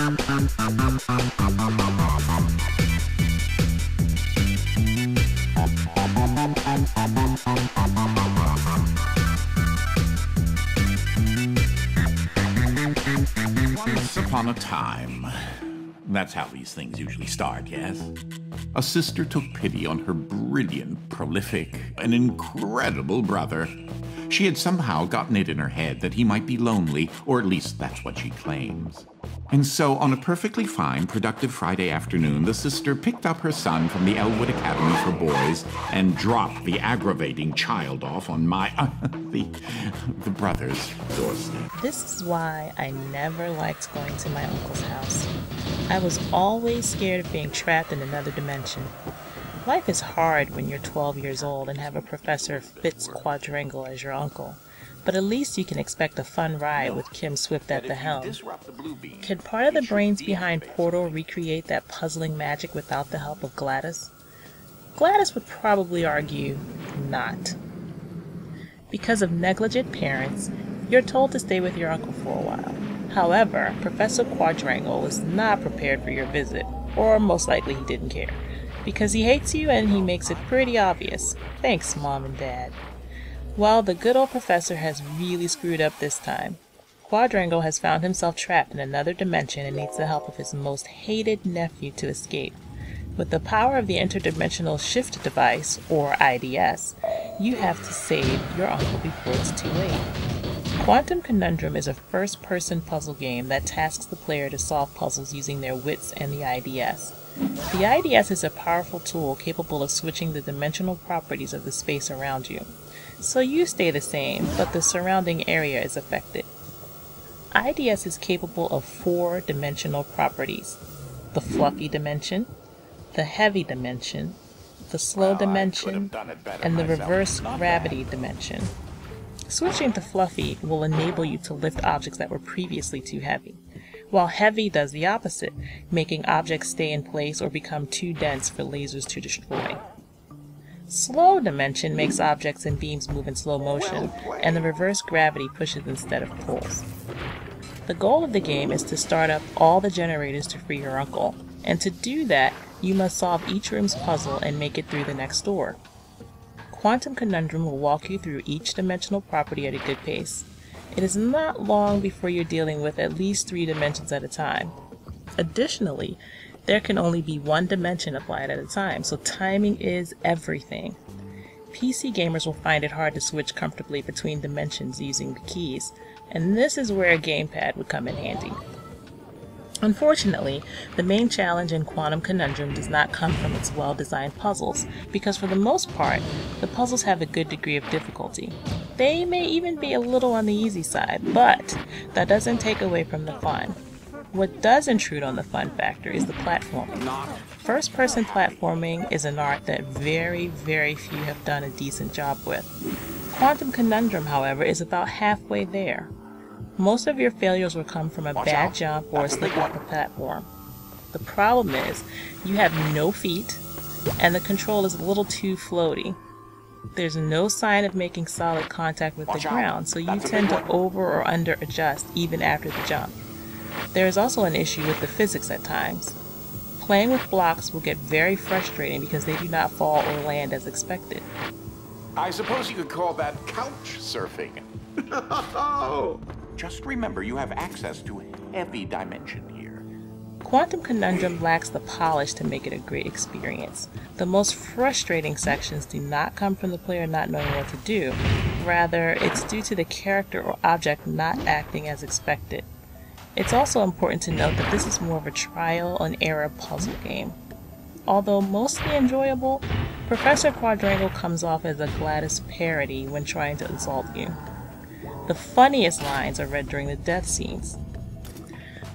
Once upon a time. That's how these things usually start, yes? A sister took pity on her brilliant, prolific, and incredible brother. She had somehow gotten it in her head that he might be lonely, or at least that's what she claims. And so, on a perfectly fine, productive Friday afternoon, the sister picked up her son from the Elwood Academy for Boys and dropped the aggravating child off on the brother's doorstep. This is why I never liked going to my uncle's house. I was always scared of being trapped in another dimension. Life is hard when you're 12 years old and have a Professor Fitz Quadrangle as your uncle. But at least you can expect a fun ride with Kim Swift at the helm. Can part of the brains behind Portal recreate that puzzling magic without the help of Gladys? Gladys would probably argue not. Because of negligent parents, you're told to stay with your uncle for a while. However, Professor Quadrangle is not prepared for your visit, or most likely he didn't care, because he hates you and he makes it pretty obvious. Thanks, Mom and Dad. Well, the good old professor has really screwed up this time. Quadrangle has found himself trapped in another dimension and needs the help of his most hated nephew to escape. With the power of the interdimensional shift device, or IDS, you have to save your uncle before it's too late. Quantum Conundrum is a first-person puzzle game that tasks the player to solve puzzles using their wits and the IDS. The IDS is a powerful tool capable of switching the dimensional properties of the space around you. So you stay the same, but the surrounding area is affected. IDS is capable of 4 dimensional properties: the fluffy dimension, the heavy dimension, the slow dimension, and the reverse gravity dimension. Switching to fluffy will enable you to lift objects that were previously too heavy, while heavy does the opposite, making objects stay in place or become too dense for lasers to destroy. Slow dimension makes objects and beams move in slow motion, and the reverse gravity pushes instead of pulls. The goal of the game is to start up all the generators to free your uncle, and to do that, you must solve each room's puzzle and make it through the next door. Quantum Conundrum will walk you through each dimensional property at a good pace. It is not long before you're dealing with at least 3 dimensions at a time. Additionally, there can only be 1 dimension applied at a time, so timing is everything. PC gamers will find it hard to switch comfortably between dimensions using the keys, and this is where a gamepad would come in handy. Unfortunately, the main challenge in Quantum Conundrum does not come from its well-designed puzzles, because for the most part, the puzzles have a good degree of difficulty. They may even be a little on the easy side, but that doesn't take away from the fun. What does intrude on the fun factor is the platforming. First-person platforming is an art that very, very few have done a decent job with. Quantum Conundrum, however, is about halfway there. Most of your failures will come from a bad jump or a slip off the platform. The problem is, you have no feet, and the control is a little too floaty. There's no sign of making solid contact with the ground, so you tend to over or under adjust even after the jump. There is also an issue with the physics at times. Playing with blocks will get very frustrating because they do not fall or land as expected. I suppose you could call that couch surfing. Just remember you have access to heavy dimension here. Quantum Conundrum lacks the polish to make it a great experience. The most frustrating sections do not come from the player not knowing what to do. Rather, it's due to the character or object not acting as expected. It's also important to note that this is more of a trial and error puzzle game. Although mostly enjoyable, Professor Quadrangle comes off as a Gladys parody when trying to insult you. The funniest lines are read during the death scenes.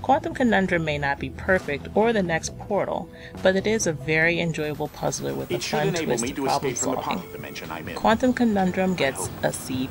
Quantum Conundrum may not be perfect or the next Portal, but it is a very enjoyable puzzler with a fun twist to problem solving. Quantum Conundrum gets a C+.